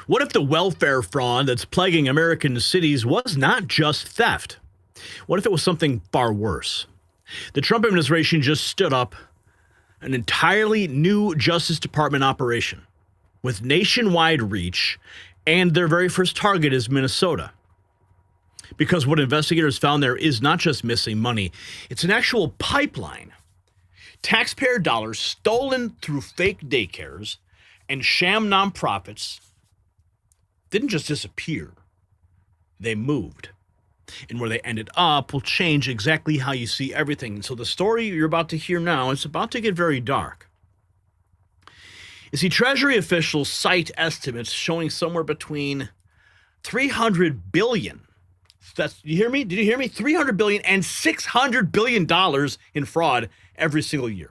What if the welfare fraud that's plaguing American cities was not just theft? What if it was something far worse? The Trump administration just stood up an entirely new Justice Department operation with nationwide reach, and their very first target is Minnesota. Because what investigators found there is not just missing money, it's an actual pipeline. Taxpayer dollars stolen through fake daycares and sham nonprofits didn't just disappear, they moved. And where they ended up will change exactly how you see everything. And so the story you're about to hear now is about to get very dark. You see, Treasury officials cite estimates showing somewhere between $300 billion. You hear me? Did you hear me? $300 billion and $600 billion in fraud every single year.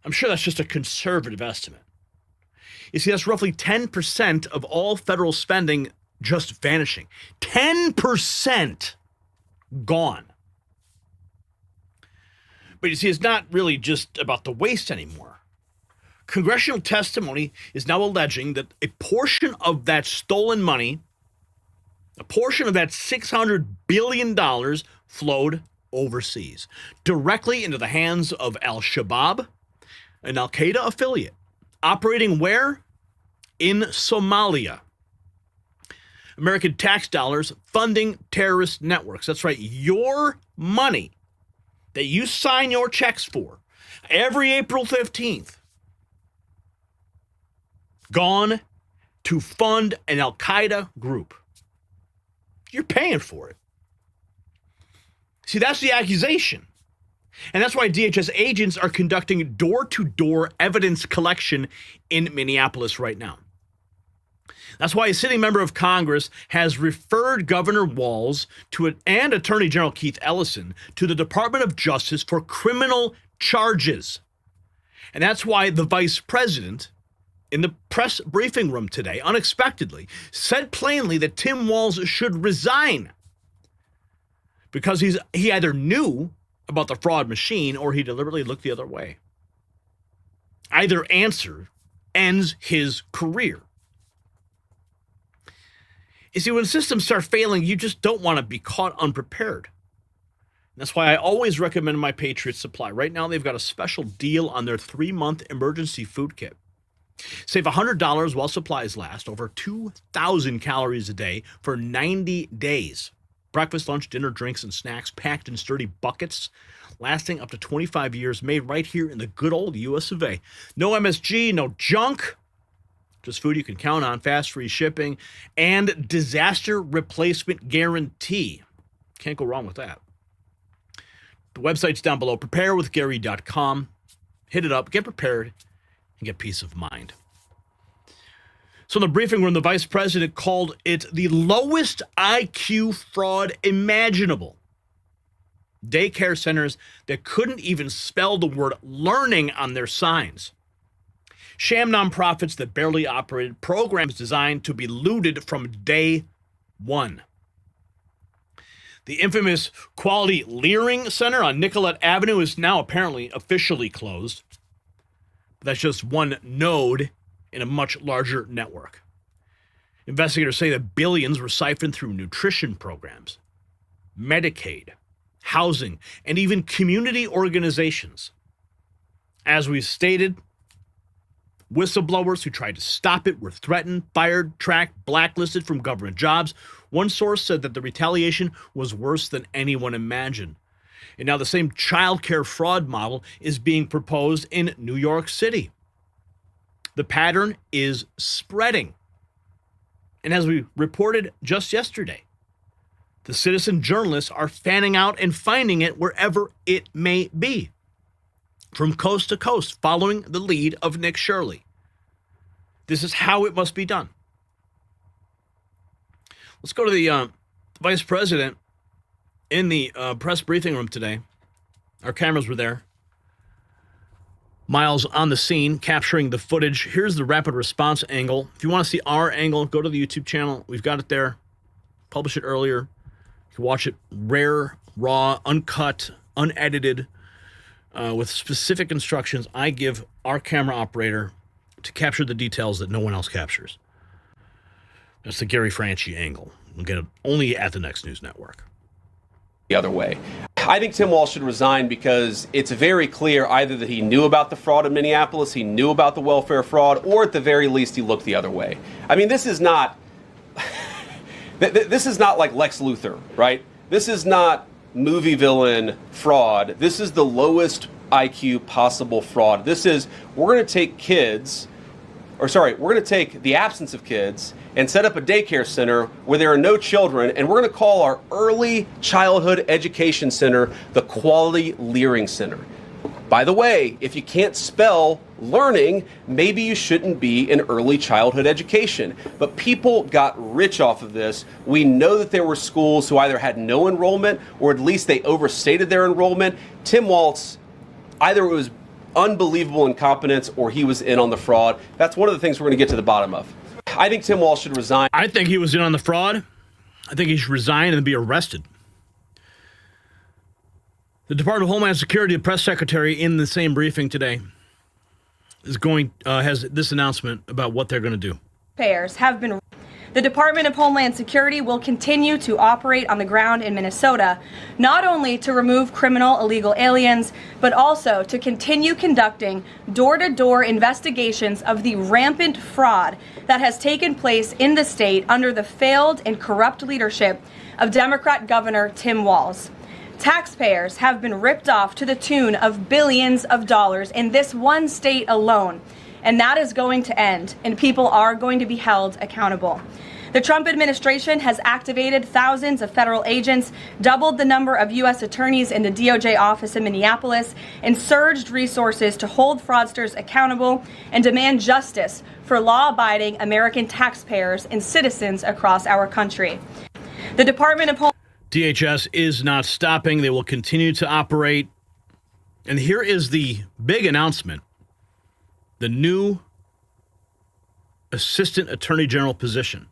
I'm sure that's just a conservative estimate. You see, that's roughly 10% of all federal spending just vanishing. 10% gone. But you see, it's not really just about the waste anymore. Congressional testimony is now alleging that a portion of that stolen money, a portion of that $600 billion flowed overseas, directly into the hands of Al-Shabaab, an Al-Qaeda affiliate, operating where? In Somalia. American tax dollars funding terrorist networks. That's right, your money that you sign your checks for every April 15th, gone to fund an Al-Qaeda group. You're paying for it. See, that's the accusation. And that's why DHS agents are conducting door-to-door evidence collection in Minneapolis right now. That's why a sitting member of Congress has referred Governor Walz and Attorney General Keith Ellison to the Department of Justice for criminal charges. And that's why the vice president, in the press briefing room today, unexpectedly, said plainly that Tim Walz should resign because he either knew about the fraud machine or he deliberately looked the other way. Either answer ends his career. You see, when systems start failing, you just don't want to be caught unprepared. That's why I always recommend my Patriot Supply. Right now, they've got a special deal on their 3-month emergency food kit. Save $100 while supplies last, over 2,000 calories a day for 90 days. Breakfast, lunch, dinner, drinks, and snacks packed in sturdy buckets, lasting up to 25 years, made right here in the good old US of A. No MSG, no junk. Just food you can count on, fast, free shipping, and disaster replacement guarantee. Can't go wrong with that. The website's down below, preparewithgary.com. Hit it up, get prepared, and get peace of mind. So in the briefing room, the vice president called it the lowest IQ fraud imaginable. Daycare centers that couldn't even spell the word learning on their signs. Sham nonprofits that barely operated, programs designed to be looted from day one. The infamous Quality Leering Center on Nicollet Avenue is now apparently officially closed. That's just one node in a much larger network. Investigators say that billions were siphoned through nutrition programs, Medicaid, housing, and even community organizations. As we stated, whistleblowers who tried to stop it were threatened, fired, tracked, blacklisted from government jobs. One source said that the retaliation was worse than anyone imagined. And now the same childcare fraud model is being proposed in New York City. The pattern is spreading. And as we reported just yesterday, the citizen journalists are fanning out and finding it wherever it may be, from coast to coast, following the lead of Nick Shirley. This is how it must be done. Let's go to the vice president in the press briefing room today. Our cameras were there. Miles on the scene, capturing the footage. Here's the rapid response angle. If you want to see our angle, go to the YouTube channel. We've got it there. Published it earlier. You can watch it rare, raw, uncut, unedited, with specific instructions I give our camera operator to capture the details that no one else captures. That's the Gary Franchi angle. We'll get it only at the Next News Network. The other way. I think Tim Walz should resign because it's very clear either that he knew about the fraud in Minneapolis, he knew about the welfare fraud, or at the very least he looked the other way. I mean, this is not this is not like Lex Luthor, right? This is not movie villain fraud. This is the lowest IQ possible fraud. This is, we're going to take we're going to take the absence of kids and set up a daycare center where there are no children, and we're going to call our early childhood education center the Quality Leering Center. By the way, if you can't spell learning, maybe you shouldn't be in early childhood education. But people got rich off of this. We know that there were schools who either had no enrollment or at least they overstated their enrollment. Tim Walz, either it was unbelievable incompetence or he was in on the fraud. That's one of the things we're going to get to the bottom of. I think Tim Walz should resign. I think he was in on the fraud. I think he should resign and be arrested. The Department of Homeland Security, the press secretary, in the same briefing today, has this announcement about what they're going to do. The Department of Homeland Security will continue to operate on the ground in Minnesota, not only to remove criminal illegal aliens, but also to continue conducting door-to-door investigations of the rampant fraud that has taken place in the state under the failed and corrupt leadership of Democrat Governor Tim Walz. Taxpayers have been ripped off to the tune of billions of dollars in this one state alone, and that is going to end, and people are going to be held accountable. The Trump administration has activated thousands of federal agents, doubled the number of U.S. attorneys in the DOJ office in Minneapolis, and surged resources to hold fraudsters accountable and demand justice for law-abiding American taxpayers and citizens across our country. The Department of DHS is not stopping. They will continue to operate. And here is the big announcement. The new Assistant Attorney General position.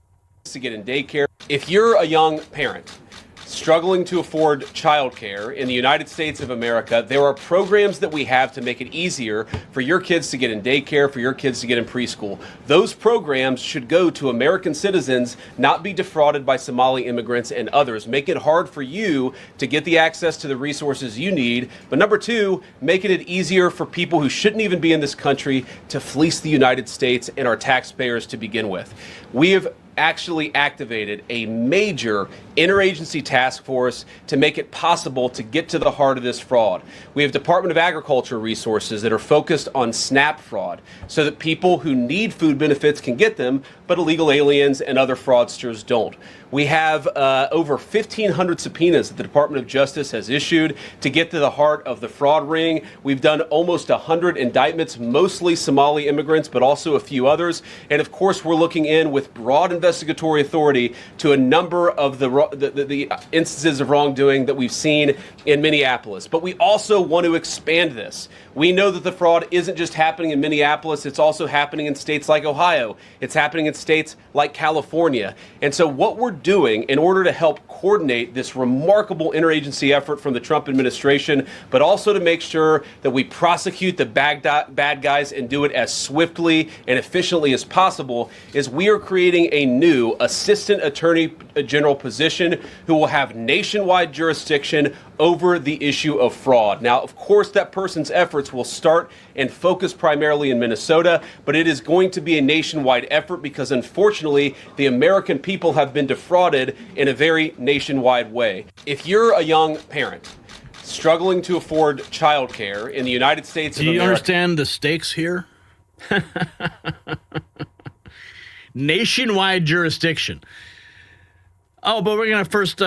To get in daycare. If you're a young parent struggling to afford childcare in the United States of America, there are programs that we have to make it easier for your kids to get in daycare, for your kids to get in preschool. Those programs should go to American citizens, not be defrauded by Somali immigrants and others. Make it hard for you to get the access to the resources you need. But number two, making it easier for people who shouldn't even be in this country to fleece the United States and our taxpayers to begin with. We have actually activated a major interagency task force to make it possible to get to the heart of this fraud. We have Department of Agriculture resources that are focused on SNAP fraud so that people who need food benefits can get them, but illegal aliens and other fraudsters don't. We have over 1,500 subpoenas that the Department of Justice has issued to get to the heart of the fraud ring. We've done almost 100 indictments, mostly Somali immigrants, but also a few others. And of course, we're looking in with broad investigatory authority to a number of the instances of wrongdoing that we've seen in Minneapolis. But we also want to expand this. We know that the fraud isn't just happening in Minneapolis, it's also happening in states like Ohio. It's happening in states like California. And so what we're doing in order to help coordinate this remarkable interagency effort from the Trump administration, but also to make sure that we prosecute the bad guys and do it as swiftly and efficiently as possible, is we are creating a new Assistant Attorney General position who will have nationwide jurisdiction over the issue of fraud. Now, of course, that person's efforts will start and focus primarily in Minnesota, but it is going to be a nationwide effort because, unfortunately, the American people have been defrauded in a very nationwide way. If you're a young parent struggling to afford childcare in the United States of America... Do you understand the stakes here? Nationwide jurisdiction. Oh, but we're going to first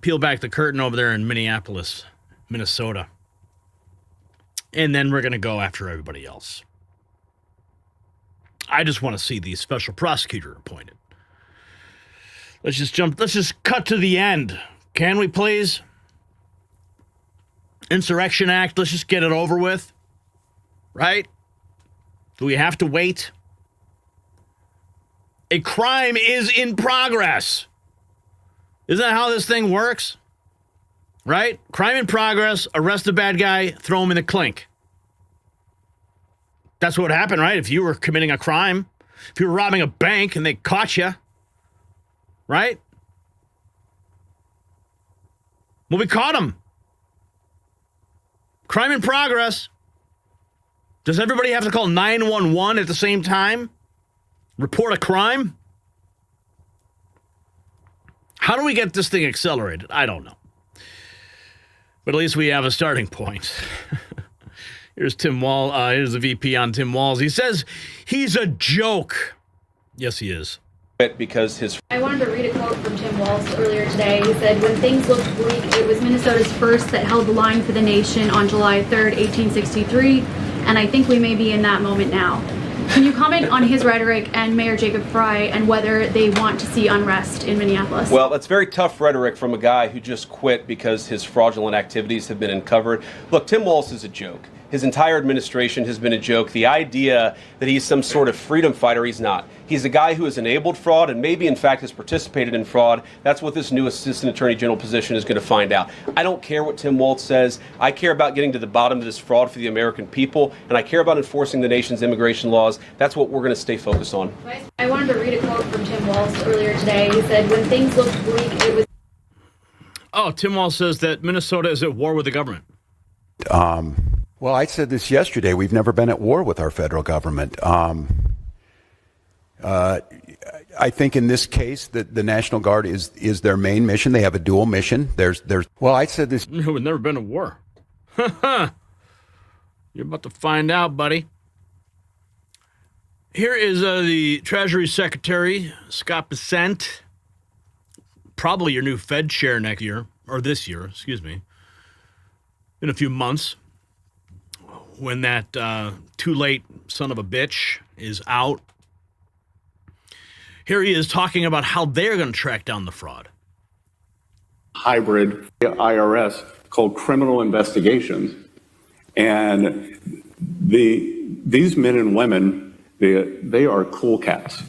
peel back the curtain over there in Minneapolis, Minnesota. And then we're going to go after everybody else. I just want to see the special prosecutor appointed. Let's just cut to the end. Can we please? Insurrection Act, let's just get it over with. Right? Do we have to wait? A crime is in progress. Isn't that how this thing works? Right? Crime in progress, arrest the bad guy, throw him in the clink. That's what would happen, right? If you were committing a crime, if you were robbing a bank and they caught you, right? Well, we caught him. Crime in progress. Does everybody have to call 911 at the same time? Report a crime? How do we get this thing accelerated? I don't know. But at least we have a starting point. Here's Tim Walz. Here's the VP on Tim Walz. He says he's a joke. Yes, he is. Because his... I wanted to read a quote from Tim Walz earlier today. He said, when things looked bleak, it was Minnesota's first that held the line for the nation on July 3rd, 1863, and I think we may be in that moment now. Can you comment on his rhetoric and Mayor Jacob Frey and whether they want to see unrest in Minneapolis? Well, that's very tough rhetoric from a guy who just quit because his fraudulent activities have been uncovered. Look, Tim Walz is a joke. His entire administration has been a joke. The idea that he's some sort of freedom fighter, he's not. He's a guy who has enabled fraud and maybe, in fact, has participated in fraud. That's what this new Assistant Attorney General position is going to find out. I don't care what Tim Walz says. I care about getting to the bottom of this fraud for the American people, and I care about enforcing the nation's immigration laws. That's what we're going to stay focused on. I wanted to read a quote from Tim Walz earlier today. He said, when things looked bleak, it was... Oh, Tim Walz says that Minnesota is at war with the government. Well, I said this yesterday. We've never been at war with our federal government. I think in this case that the National Guard is their main mission. They have a dual mission. Well, I said this. We've never been at war. You're about to find out, buddy. Here is the Treasury Secretary, Scott Bessent. Probably your new Fed chair next year, or this year, excuse me, in a few months. When that too late son of a bitch is out. Here he is talking about how they're going to track down the fraud. Hybrid IRS called criminal investigations. And these men and women, they are cool cats.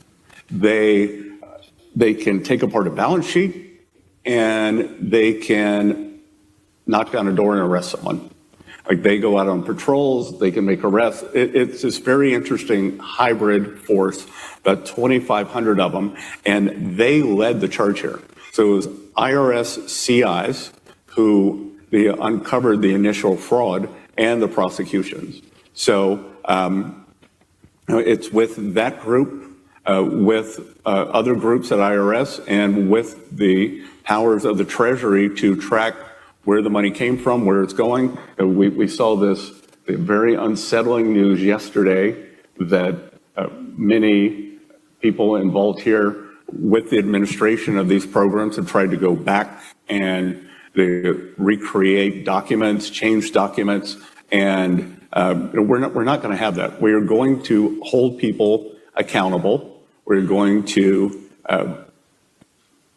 They can take apart a balance sheet and they can knock down a door and arrest someone. Like they go out on patrols, they can make arrests. It's this very interesting hybrid force, about 2,500 of them, and they led the charge here. So it was IRS CIs who uncovered the initial fraud and the prosecutions. So it's with that group, with other groups at IRS, and with the powers of the Treasury to track where the money came from, where it's going. We saw this very unsettling news yesterday that many people involved here with the administration of these programs have tried to go back and recreate documents, change documents, and we're not going to have that. We are going to hold people accountable. We're going to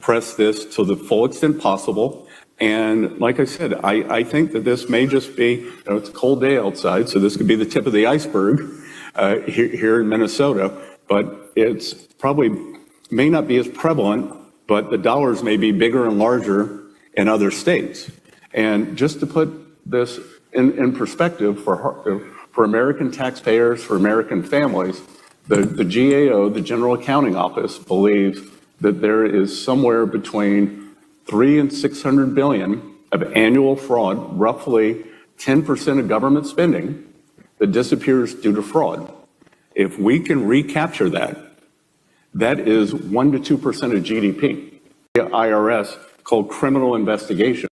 press this to the full extent possible. And like I said, I think that this may just be, it's a cold day outside, so this could be the tip of the iceberg here in Minnesota, but it's probably may not be as prevalent, but the dollars may be bigger and larger in other states. And just to put this in perspective for American taxpayers, for American families, the GAO, the General Accounting Office, believes that there is somewhere between $300 and $600 billion of annual fraud, roughly 10% of government spending that disappears due to fraud. If we can recapture that, that is 1% to 2% of GDP. The IRS called criminal investigation.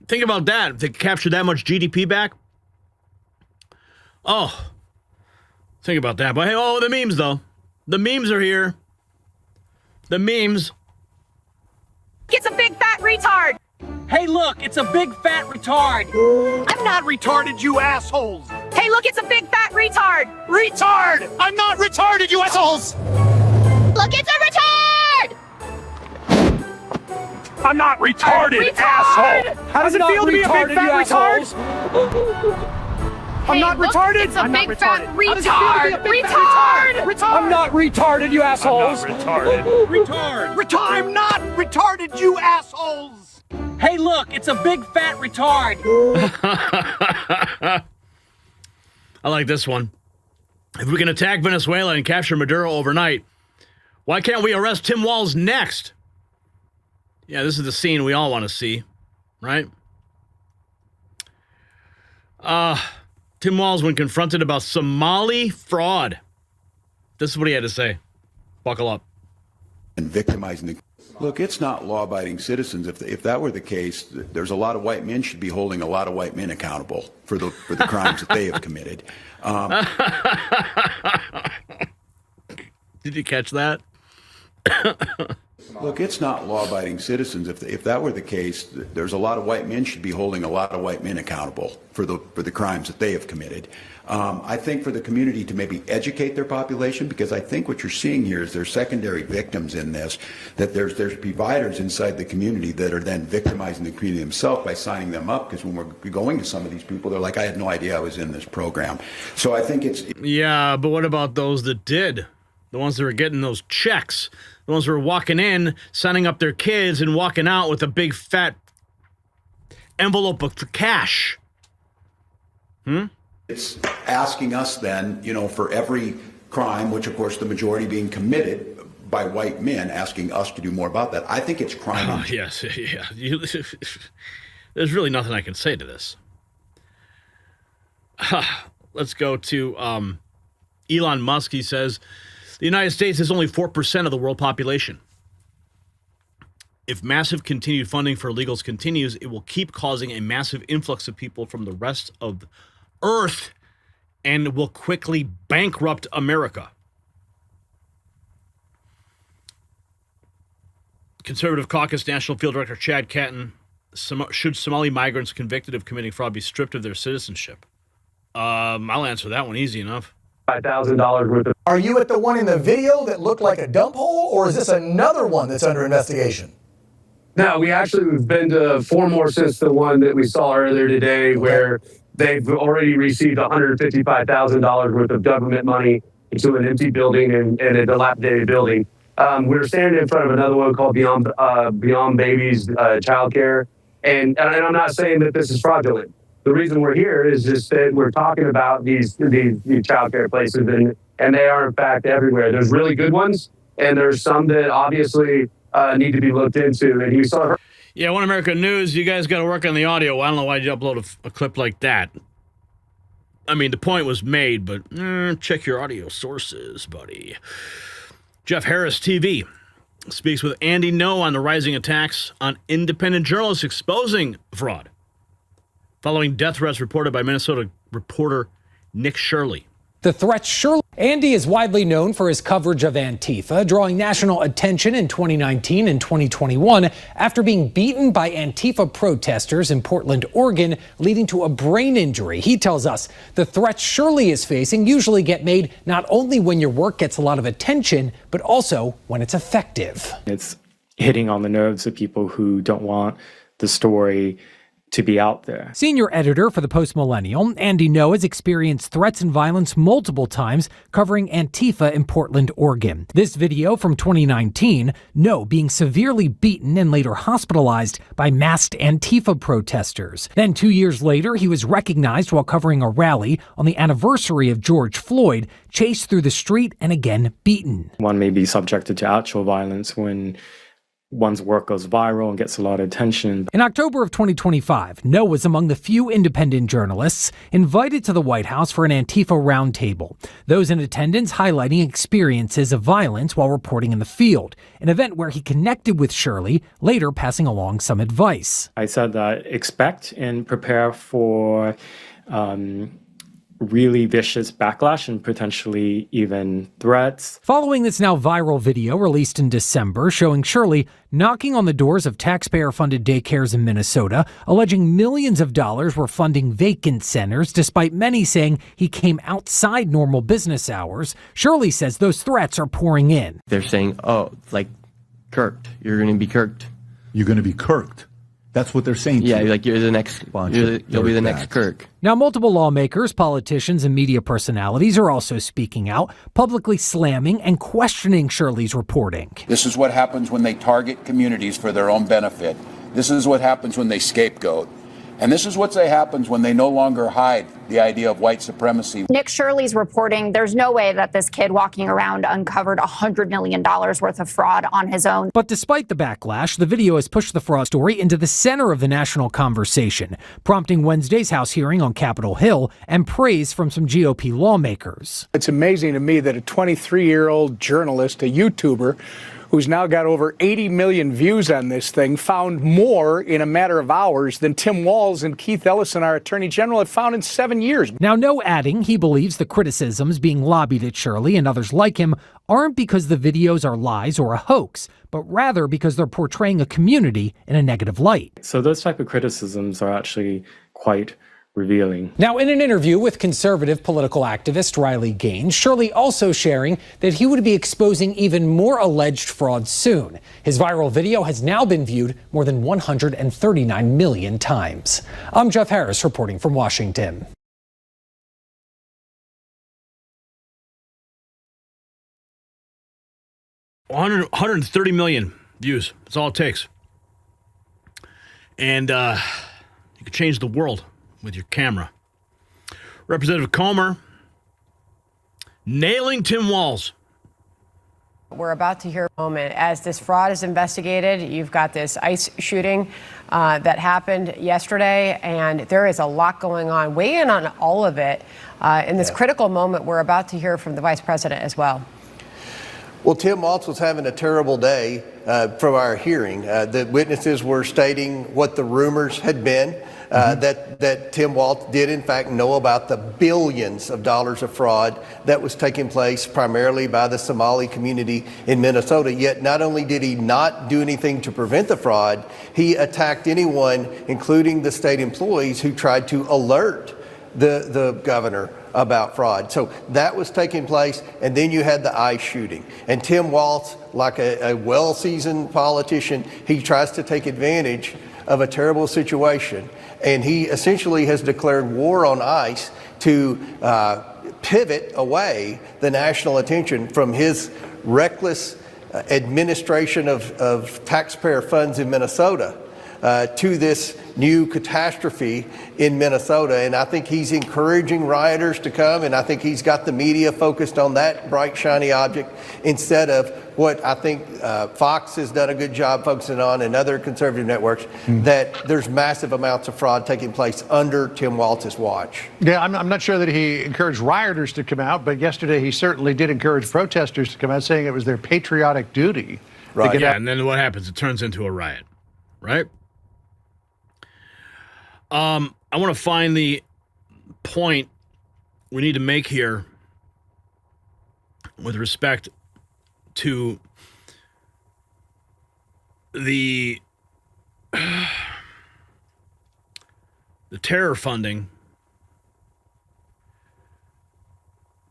Think about that. If they capture that much GDP back. Oh, think about that. But hey, oh, the memes though. The memes are here. The memes. It's a big fat retard. Hey, look, it's a big fat retard. I'm not retarded, you assholes. Hey, look, it's a big fat retard. Retard! I'm not retarded, you assholes. Look, it's a retard. I'm not retarded, asshole. How does it feel to be a big fat retard? I'm not retarded. It's a I'm big not fat retarded. retard. I'm not retarded, you assholes. I'm not retarded. Retard. I'm not retarded, you assholes. Hey, look, it's a big fat retard. I like this one. If we can attack Venezuela and capture Maduro overnight, why can't we arrest Tim Walz next? Yeah, this is the scene we all want to see, right? Tim Walz, when confronted about Somali fraud, this is what he had to say. Buckle up. And victimizing the... Look, it's not law-abiding citizens. If that were the case, there's a lot of white men should be holding a lot of white men accountable for the crimes that they have committed. Did you catch that? Look, it's not law-abiding citizens. If that were the case, there's a lot of white men should be holding a lot of white men accountable for the crimes that they have committed. I think for the community to maybe educate their population, because I think what you're seeing here is there's secondary victims in this, that there's providers inside the community that are then victimizing the community themselves by signing them up, because when we're going to some of these people, they're like, I had no idea I was in this program. So I think it's... Yeah, but what about those that did? The ones that were getting those checks? The ones who were walking in, signing up their kids, and walking out with a big fat envelope of cash. It's asking us then, for every crime, which of course the majority being committed by white men, asking us to do more about that. I think it's crime. Oh, yes, yeah. There's really nothing I can say to this. Let's go to Elon Musk. He says, the United States is only 4% of the world population. If massive continued funding for illegals continues, it will keep causing a massive influx of people from the rest of Earth and will quickly bankrupt America. Conservative Caucus National Field Director Chad Catton, should Somali migrants convicted of committing fraud be stripped of their citizenship? I'll answer that one easy enough. $5,000 worth of... Are you at the one in the video that looked like a dump hole, or is this another one that's under investigation? No, we actually have been to 4 more since the one that we saw earlier today, where they've already received $155,000 worth of government money into an empty building and a dilapidated building. We're standing in front of another one called Beyond Babies Childcare, and I'm not saying that this is fraudulent. The reason we're here is just that we're talking about these childcare places, and they are in fact everywhere. There's really good ones, and there's some that obviously need to be looked into. And you saw her. Yeah, One America News, you guys got to work on the audio. I don't know why you upload a clip like that. I mean, the point was made, but check your audio sources, buddy. Jeff Harris TV speaks with Andy No on the rising attacks on independent journalists exposing fraud, following death threats reported by Minnesota reporter Nick Shirley. The threats surely. Andy is widely known for his coverage of Antifa, drawing national attention in 2019 and 2021 after being beaten by Antifa protesters in Portland, Oregon, leading to a brain injury. He tells us the threats Shirley is facing usually get made not only when your work gets a lot of attention, but also when it's effective. It's hitting on the nerves of people who don't want the story to be out there. Senior editor for the Post Millennial, Andy No has experienced threats and violence multiple times covering Antifa in Portland, Oregon. This video from 2019, No being severely beaten and later hospitalized by masked Antifa protesters. Then 2 years later, he was recognized while covering a rally on the anniversary of George Floyd, chased through the street and again beaten. One may be subjected to actual violence when one's work goes viral and gets a lot of attention. In October of 2025, No was among the few independent journalists invited to the White House for an Antifa roundtable. Those in attendance highlighting experiences of violence while reporting in the field, an event where he connected with Shirley, later passing along some advice. I said that expect and prepare for really vicious backlash and potentially even threats. Following this now viral video released in December showing Shirley knocking on the doors of taxpayer-funded daycares in Minnesota, alleging millions of dollars were funding vacant centers, despite many saying he came outside normal business hours, Shirley says those threats are pouring in. They're saying, oh, like, kirked. You're going to be kirked. You're going to be kirked. That's what they're saying. Yeah, like you're the next. You'll be the next Kirk. Now, multiple lawmakers, politicians, and media personalities are also speaking out, publicly slamming and questioning Shirley's reporting. This is what happens when they target communities for their own benefit. This is what happens when they scapegoat. And this is what happens when they no longer hide the idea of white supremacy. Nick Shirley's reporting there's no way that this kid walking around uncovered $100 million worth of fraud on his own. But despite the backlash, the video has pushed the fraud story into the center of the national conversation, prompting Wednesday's House hearing on Capitol Hill and praise from some GOP lawmakers. It's amazing to me that a 23-year-old journalist, a YouTuber, who's now got over 80 million views on this thing, found more in a matter of hours than Tim Walz and Keith Ellison, our Attorney General, have found in 7 years. Now, no adding, he believes the criticisms being lobbied at Shirley and others like him aren't because the videos are lies or a hoax, but rather because they're portraying a community in a negative light. So those type of criticisms are actually quite revealing. Now, in an interview with conservative political activist Riley Gaines, Shirley also sharing that he would be exposing even more alleged fraud soon. His viral video has now been viewed more than 139 million times. I'm Jeff Harris reporting from Washington. $130 million views. That's all it takes. And you can change the world with your camera. Representative Comer nailing Tim Walz. We're about to hear a moment as this fraud is investigated. You've got this ICE shooting that happened yesterday, and there is a lot going on. Weigh in on all of it in this critical moment. We're about to hear from the vice president as well. Well, Tim Walz was having a terrible day from our hearing. The witnesses were stating what the rumors had been. That Tim Walz did in fact know about the billions of dollars of fraud that was taking place primarily by the Somali community in Minnesota. Yet not only did he not do anything to prevent the fraud, he attacked anyone, including the state employees, who tried to alert the governor about fraud. So that was taking place, and then you had the ICE shooting. And Tim Walz, like a well-seasoned politician, he tries to take advantage of a terrible situation. And he essentially has declared war on ICE to pivot away the national attention from his reckless administration of taxpayer funds in Minnesota to this new catastrophe in Minnesota. And I think he's encouraging rioters to come, and I think he's got the media focused on that bright, shiny object instead of what I think Fox has done a good job focusing on, and other conservative networks, that there's massive amounts of fraud taking place under Tim Walz's watch. Yeah, I'm not sure that he encouraged rioters to come out, but yesterday he certainly did encourage protesters to come out, saying it was their patriotic duty. Right. Yeah, and then what happens? It turns into a riot, right? I want to find the point we need to make here with respect to the terror funding.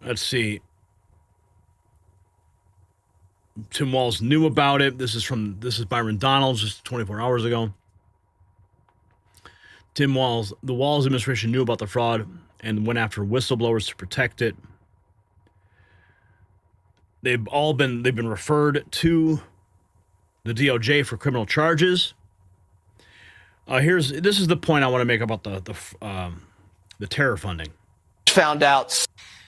Let's see. Tim Walz knew about it. This is Byron Donalds, just 24 hours ago. Tim Walz, the Walz administration knew about the fraud and went after whistleblowers to protect it. They've been referred to the DOJ for criminal charges. This is the point I want to make about the terror funding. Found out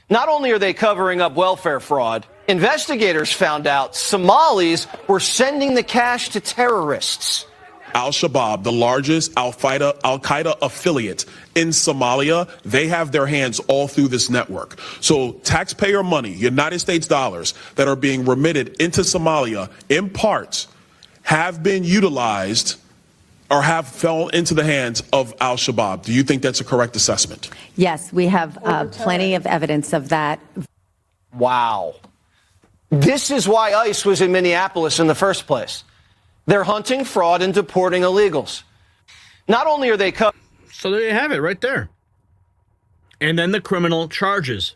not only are they covering up welfare fraud, investigators found out Somalis were sending the cash to terrorists. Al-Shabaab, the largest Al-Qaeda affiliate in Somalia, they have their hands all through this network. So taxpayer money, United States dollars, that are being remitted into Somalia, in part, have been utilized or have fell into the hands of Al-Shabaab. Do you think that's a correct assessment? Yes, we have plenty of evidence of that. Wow. This is why ICE was in Minneapolis in the first place. They're hunting fraud and deporting illegals. Not only are they So there you have it right there. And then the criminal charges.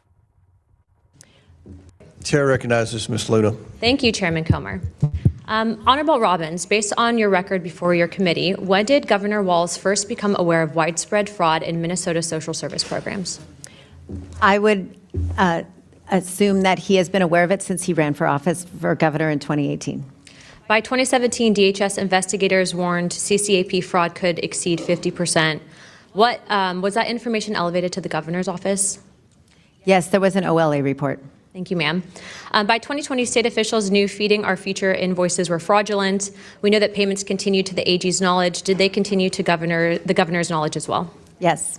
Chair recognizes Ms. Luna. Thank you, Chairman Comer. Honorable Robbins, based on your record before your committee, when did Governor Walz first become aware of widespread fraud in Minnesota social service programs? I would assume that he has been aware of it since he ran for office for governor in 2018. By 2017, DHS investigators warned CCAP fraud could exceed 50%. What was that information elevated to the governor's office? Yes, there was an OLA report. Thank you, ma'am. By 2020, state officials knew feeding our future invoices were fraudulent. We know that payments continued to the AG's knowledge. Did they continue to the governor's knowledge as well? Yes.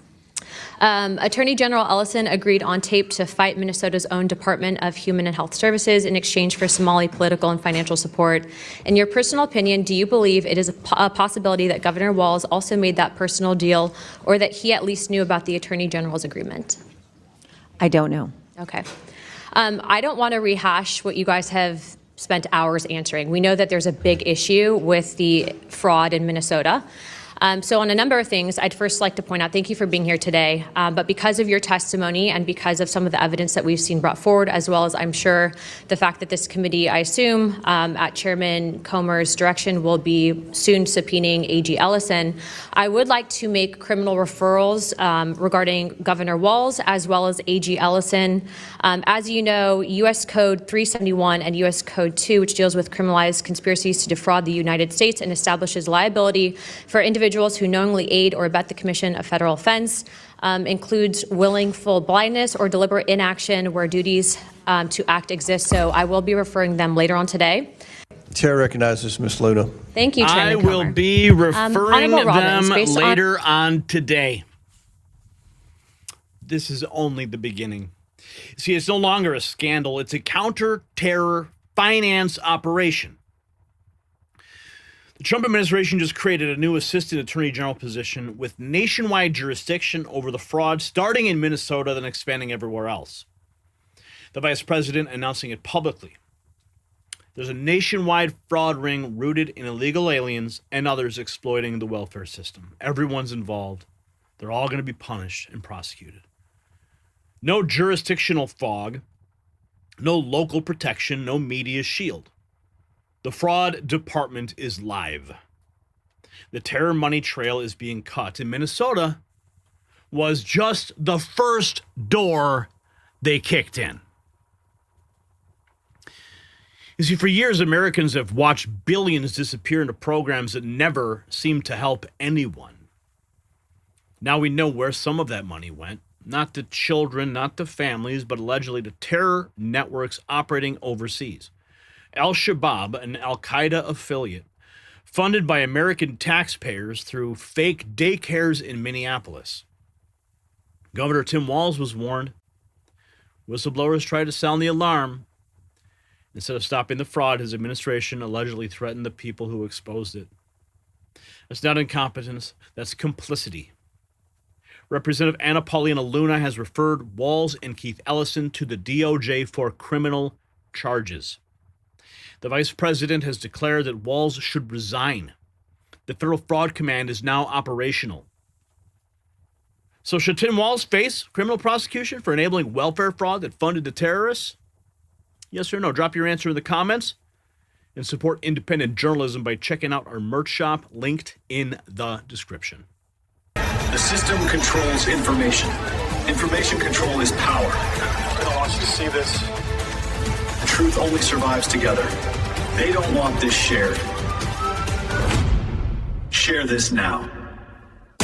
Attorney General Ellison agreed on tape to fight Minnesota's own Department of Human and Health Services in exchange for Somali political and financial support. In your personal opinion, do you believe it is a possibility that Governor Walz also made that personal deal, or that he at least knew about the Attorney General's agreement? I don't know. Okay. I don't want to rehash what you guys have spent hours answering. We know that there's a big issue with the fraud in Minnesota. So on a number of things, I'd first like to point out, thank you for being here today, but because of your testimony and because of some of the evidence that we've seen brought forward, as well as I'm sure the fact that this committee, I assume, at Chairman Comer's direction, will be soon subpoenaing AG Ellison, I would like to make criminal referrals regarding Governor Walz as well as AG Ellison. As you know, U.S. Code 371 and U.S. Code 2, which deals with criminalized conspiracies to defraud the United States and establishes liability for individuals who knowingly aid or abet the commission of federal offense, includes willful blindness or deliberate inaction where duties to act exist. So I will be referring them later on today. Chair recognizes Ms. Luna. Thank you, Chairman I will Comer. be referring Honorable Robbins, them based later on today. This is only the beginning. See, it's no longer a scandal. It's a counter-terror finance operation. The Trump administration just created a new assistant attorney general position with nationwide jurisdiction over the fraud, starting in Minnesota, then expanding everywhere else. The vice president announcing it publicly. There's a nationwide fraud ring rooted in illegal aliens and others exploiting the welfare system. Everyone's involved. They're all going to be punished and prosecuted. No jurisdictional fog, no local protection, no media shield. The fraud department is live. The terror money trail is being cut. And Minnesota was just the first door they kicked in. You see, for years, Americans have watched billions disappear into programs that never seem to help anyone. Now we know where some of that money went. Not to children, not to families, but allegedly to terror networks operating overseas. Al-Shabaab, an Al-Qaeda affiliate, funded by American taxpayers through fake daycares in Minneapolis. Governor Tim Walz was warned. Whistleblowers tried to sound the alarm. Instead of stopping the fraud, his administration allegedly threatened the people who exposed it. That's not incompetence, that's complicity. Representative Anna Paulina Luna has referred Walz and Keith Ellison to the DOJ for criminal charges. The vice president has declared that Walz should resign. The Federal Fraud Command is now operational. So should Tim Walz face criminal prosecution for enabling welfare fraud that funded the terrorists? Yes or no? Drop your answer in the comments and support independent journalism by checking out our merch shop linked in the description. The system controls information. Information control is power. I want you to see this. The truth only survives together. They don't want this shared. Share this now.